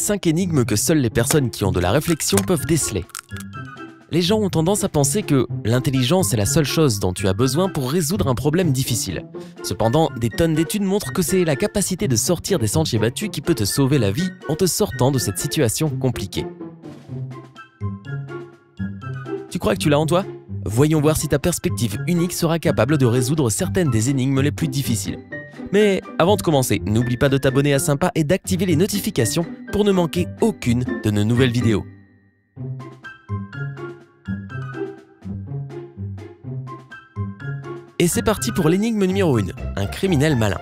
5 énigmes que seules les personnes qui ont de la réflexion peuvent déceler. Les gens ont tendance à penser que l'intelligence est la seule chose dont tu as besoin pour résoudre un problème difficile. Cependant, des tonnes d'études montrent que c'est la capacité de sortir des sentiers battus qui peut te sauver la vie en te sortant de cette situation compliquée. Tu crois que tu l'as en toi? Voyons voir si ta perspective unique sera capable de résoudre certaines des énigmes les plus difficiles. Mais avant de commencer, n'oublie pas de t'abonner à Sympa et d'activer les notifications pour ne manquer aucune de nos nouvelles vidéos. Et c'est parti pour l'énigme numéro 1, un criminel malin.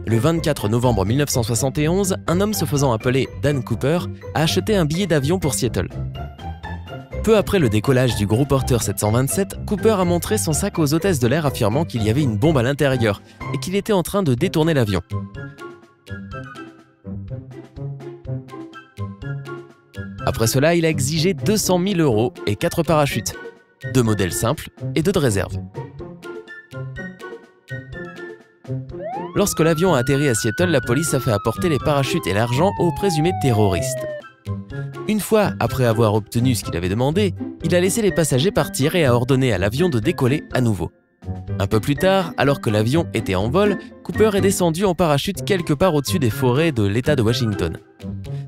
Le 24 novembre 1971, un homme se faisant appeler Dan Cooper a acheté un billet d'avion pour Seattle. Peu après le décollage du gros porteur 727, Cooper a montré son sac aux hôtesses de l'air affirmant qu'il y avait une bombe à l'intérieur et qu'il était en train de détourner l'avion. Après cela, il a exigé 200 000 € et 4 parachutes, 2 modèles simples et 2 de réserve. Lorsque l'avion a atterri à Seattle, la police a fait apporter les parachutes et l'argent aux présumés terroristes. Une fois après avoir obtenu ce qu'il avait demandé, il a laissé les passagers partir et a ordonné à l'avion de décoller à nouveau. Un peu plus tard, alors que l'avion était en vol, Cooper est descendu en parachute quelque part au-dessus des forêts de l'État de Washington.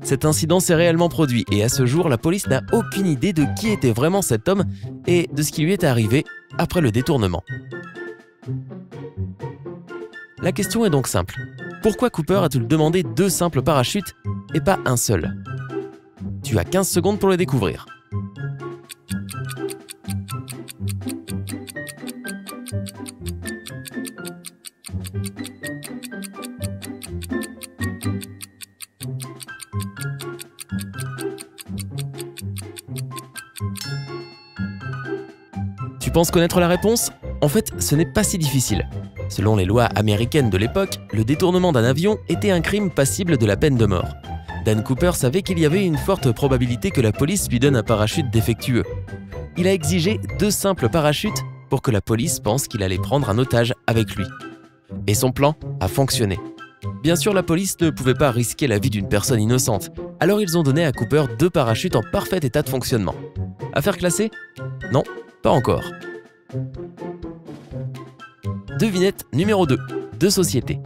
Cet incident s'est réellement produit et à ce jour, la police n'a aucune idée de qui était vraiment cet homme et de ce qui lui est arrivé après le détournement. La question est donc simple. Pourquoi Cooper a-t-il demandé 2 simples parachutes et pas un seul? Tu as 15 secondes pour le découvrir. Tu penses connaître la réponse? En fait, ce n'est pas si difficile. Selon les lois américaines de l'époque, le détournement d'un avion était un crime passible de la peine de mort. Dan Cooper savait qu'il y avait une forte probabilité que la police lui donne un parachute défectueux. Il a exigé 2 simples parachutes pour que la police pense qu'il allait prendre un otage avec lui. Et son plan a fonctionné. Bien sûr, la police ne pouvait pas risquer la vie d'une personne innocente, alors ils ont donné à Cooper 2 parachutes en parfait état de fonctionnement. Affaire classée? Non, pas encore. Devinette numéro 2, de société.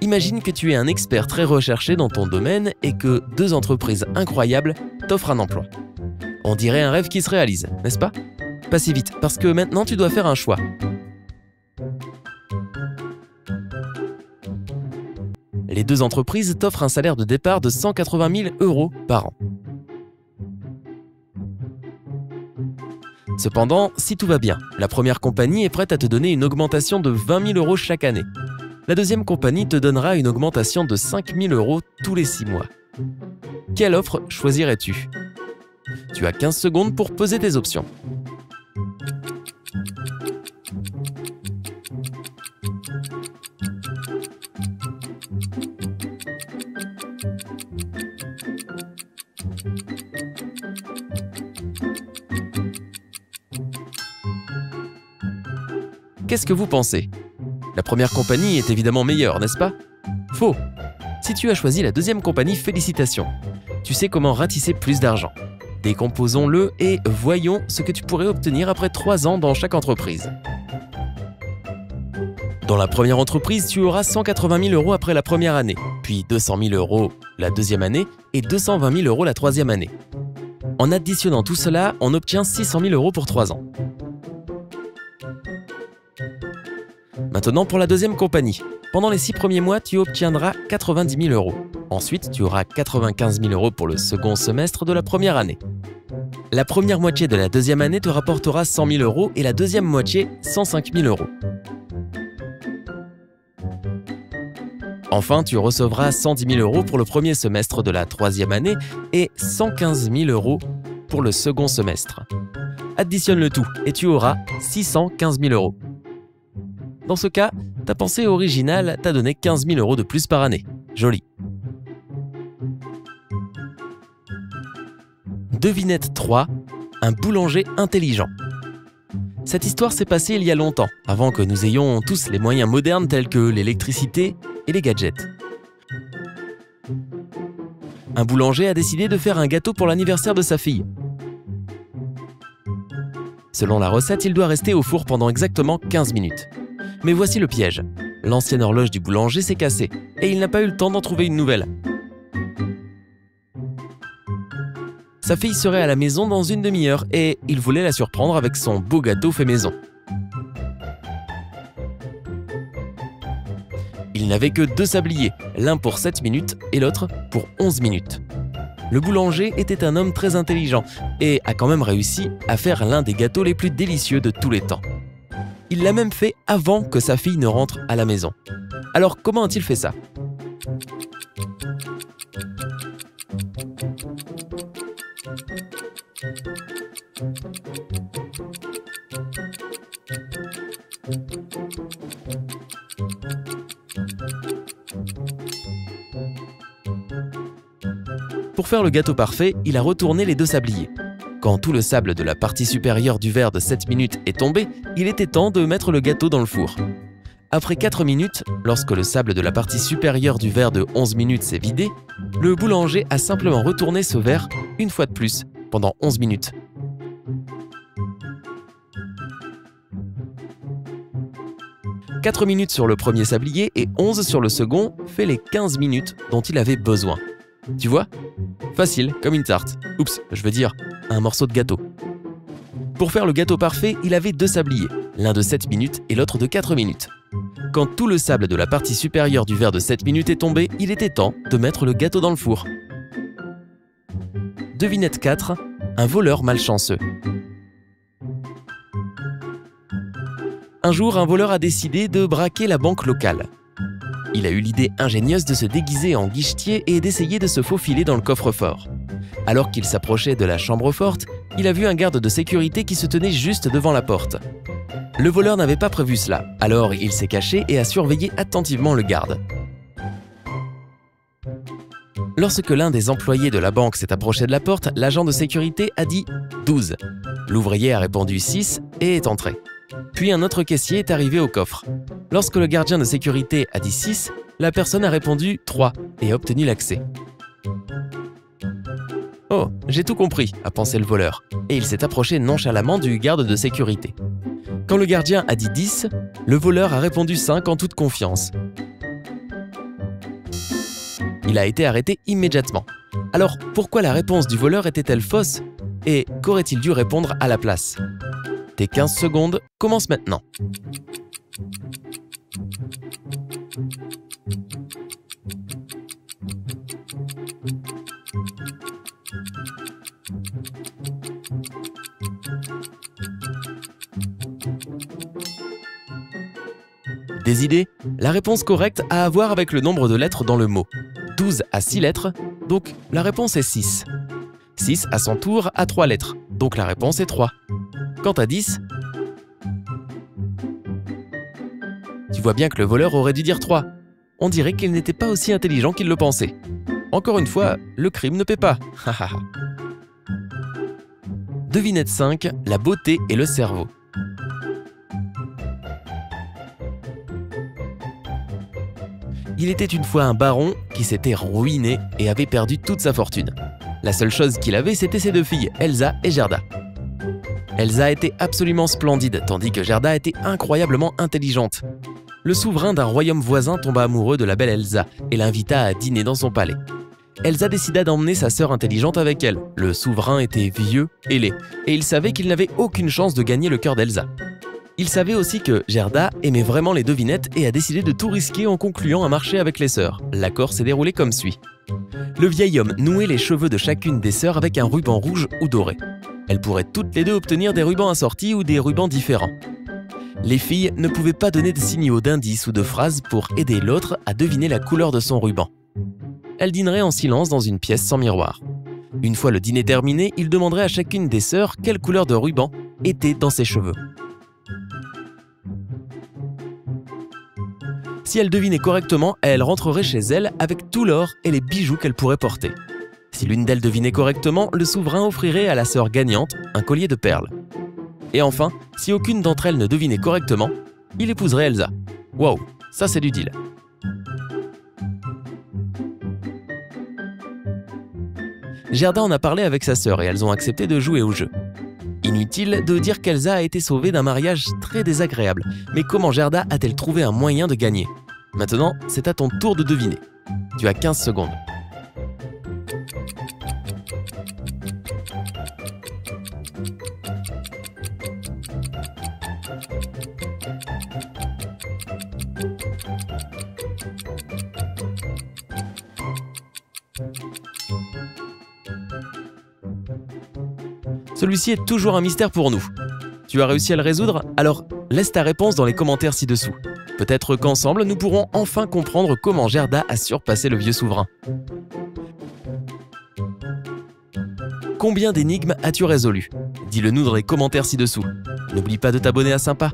Imagine que tu es un expert très recherché dans ton domaine et que 2 entreprises incroyables t'offrent un emploi. On dirait un rêve qui se réalise, n'est-ce pas? Pas si vite, parce que maintenant tu dois faire un choix. Les 2 entreprises t'offrent un salaire de départ de 180 000 € par an. Cependant, si tout va bien, la première compagnie est prête à te donner une augmentation de 20 000 € chaque année. La deuxième compagnie te donnera une augmentation de 5 000 € tous les 6 mois. Quelle offre choisirais-tu? Tu as 15 secondes pour peser tes options. Qu'est-ce que vous pensez? La première compagnie est évidemment meilleure, n'est-ce pas? Faux! Si tu as choisi la deuxième compagnie, félicitations! Tu sais comment ratisser plus d'argent. Décomposons-le et voyons ce que tu pourrais obtenir après 3 ans dans chaque entreprise. Dans la première entreprise, tu auras 180 000 € après la première année, puis 200 000 € la deuxième année et 220 000 € la troisième année. En additionnant tout cela, on obtient 600 000 € pour 3 ans. Maintenant pour la deuxième compagnie. Pendant les 6 premiers mois, tu obtiendras 90 000 €. Ensuite, tu auras 95 000 € pour le second semestre de la première année. La première moitié de la deuxième année te rapportera 100 000 € et la deuxième moitié 105 000 €. Enfin, tu recevras 110 000 € pour le premier semestre de la troisième année et 115 000 € pour le second semestre. Additionne le tout et tu auras 615 000 €. Dans ce cas, ta pensée originale t'a donné 15 000 € de plus par année. Joli. Devinette 3, un boulanger intelligent. Cette histoire s'est passée il y a longtemps, avant que nous ayons tous les moyens modernes tels que l'électricité et les gadgets. Un boulanger a décidé de faire un gâteau pour l'anniversaire de sa fille. Selon la recette, il doit rester au four pendant exactement 15 minutes. Mais voici le piège. L'ancienne horloge du boulanger s'est cassée et il n'a pas eu le temps d'en trouver une nouvelle. Sa fille serait à la maison dans une demi-heure et il voulait la surprendre avec son beau gâteau fait maison. Il n'avait que 2 sabliers, l'un pour 7 minutes et l'autre pour 11 minutes. Le boulanger était un homme très intelligent et a quand même réussi à faire l'un des gâteaux les plus délicieux de tous les temps. Il l'a même fait avant que sa fille ne rentre à la maison. Alors comment a-t-il fait ça ? Pour faire le gâteau parfait, il a retourné les 2 sabliers. Quand tout le sable de la partie supérieure du verre de 7 minutes est tombé, il était temps de mettre le gâteau dans le four. Après 4 minutes, lorsque le sable de la partie supérieure du verre de 11 minutes s'est vidé, le boulanger a simplement retourné ce verre une fois de plus, pendant 11 minutes. « 4 minutes sur le premier sablier et 11 sur le second fait les 15 minutes dont il avait besoin. Tu vois ? Facile, comme une tarte. Oups, je veux dire, un morceau de gâteau. Pour faire le gâteau parfait, il avait 2 sabliers, l'un de 7 minutes et l'autre de 4 minutes. Quand tout le sable de la partie supérieure du verre de 7 minutes est tombé, il était temps de mettre le gâteau dans le four. Devinette 4, un voleur malchanceux. Un jour, un voleur a décidé de braquer la banque locale. Il a eu l'idée ingénieuse de se déguiser en guichetier et d'essayer de se faufiler dans le coffre-fort. Alors qu'il s'approchait de la chambre forte, il a vu un garde de sécurité qui se tenait juste devant la porte. Le voleur n'avait pas prévu cela, alors il s'est caché et a surveillé attentivement le garde. Lorsque l'un des employés de la banque s'est approché de la porte, l'agent de sécurité a dit « 12 ». L'ouvrier a répondu « 6 » et est entré. Puis un autre caissier est arrivé au coffre. Lorsque le gardien de sécurité a dit 6, la personne a répondu 3 et a obtenu l'accès. « Oh, j'ai tout compris », a pensé le voleur, et il s'est approché nonchalamment du garde de sécurité. Quand le gardien a dit 10, le voleur a répondu 5 en toute confiance. Il a été arrêté immédiatement. Alors, pourquoi la réponse du voleur était-elle fausse? Et qu'aurait-il dû répondre à la place? Tes 15 secondes commencent maintenant. Des idées? La réponse correcte a à voir avec le nombre de lettres dans le mot. 12 a 6 lettres, donc la réponse est 6. 6 à son tour a 3 lettres, donc la réponse est 3. Quant à 10, tu vois bien que le voleur aurait dû dire 3. On dirait qu'il n'était pas aussi intelligent qu'il le pensait. Encore une fois, le crime ne paie pas. Devinette 5, la beauté et le cerveau. Il était une fois un baron qui s'était ruiné et avait perdu toute sa fortune. La seule chose qu'il avait, c'était ses 2 filles, Elsa et Gerda. Elsa était absolument splendide, tandis que Gerda était incroyablement intelligente. Le souverain d'un royaume voisin tomba amoureux de la belle Elsa et l'invita à dîner dans son palais. Elsa décida d'emmener sa sœur intelligente avec elle. Le souverain était vieux et laid, et il savait qu'il n'avait aucune chance de gagner le cœur d'Elsa. Il savait aussi que Gerda aimait vraiment les devinettes et a décidé de tout risquer en concluant un marché avec les sœurs. L'accord s'est déroulé comme suit. Le vieil homme nouait les cheveux de chacune des sœurs avec un ruban rouge ou doré. Elles pourraient toutes les deux obtenir des rubans assortis ou des rubans différents. Les filles ne pouvaient pas donner de signaux, d'indices ou de phrases pour aider l'autre à deviner la couleur de son ruban. Elles dîneraient en silence dans une pièce sans miroir. Une fois le dîner terminé, il demanderait à chacune des sœurs quelle couleur de ruban était dans ses cheveux. Si elle devinait correctement, elle rentrerait chez elle avec tout l'or et les bijoux qu'elle pourrait porter. Si l'une d'elles devinait correctement, le souverain offrirait à la sœur gagnante un collier de perles. Et enfin, si aucune d'entre elles ne devinait correctement, il épouserait Elsa. Waouh, ça c'est du deal. Gerda en a parlé avec sa sœur et elles ont accepté de jouer au jeu. Inutile de dire qu'Elsa a été sauvée d'un mariage très désagréable, mais comment Gerda a-t-elle trouvé un moyen de gagner? Maintenant, c'est à ton tour de deviner. Tu as 15 secondes. Celui-ci est toujours un mystère pour nous. Tu as réussi à le résoudre? Alors laisse ta réponse dans les commentaires ci-dessous. Peut-être qu'ensemble, nous pourrons enfin comprendre comment Gerda a surpassé le vieux souverain. Combien d'énigmes as-tu résolu? Dis-le nous dans les commentaires ci-dessous. N'oublie pas de t'abonner à Sympa.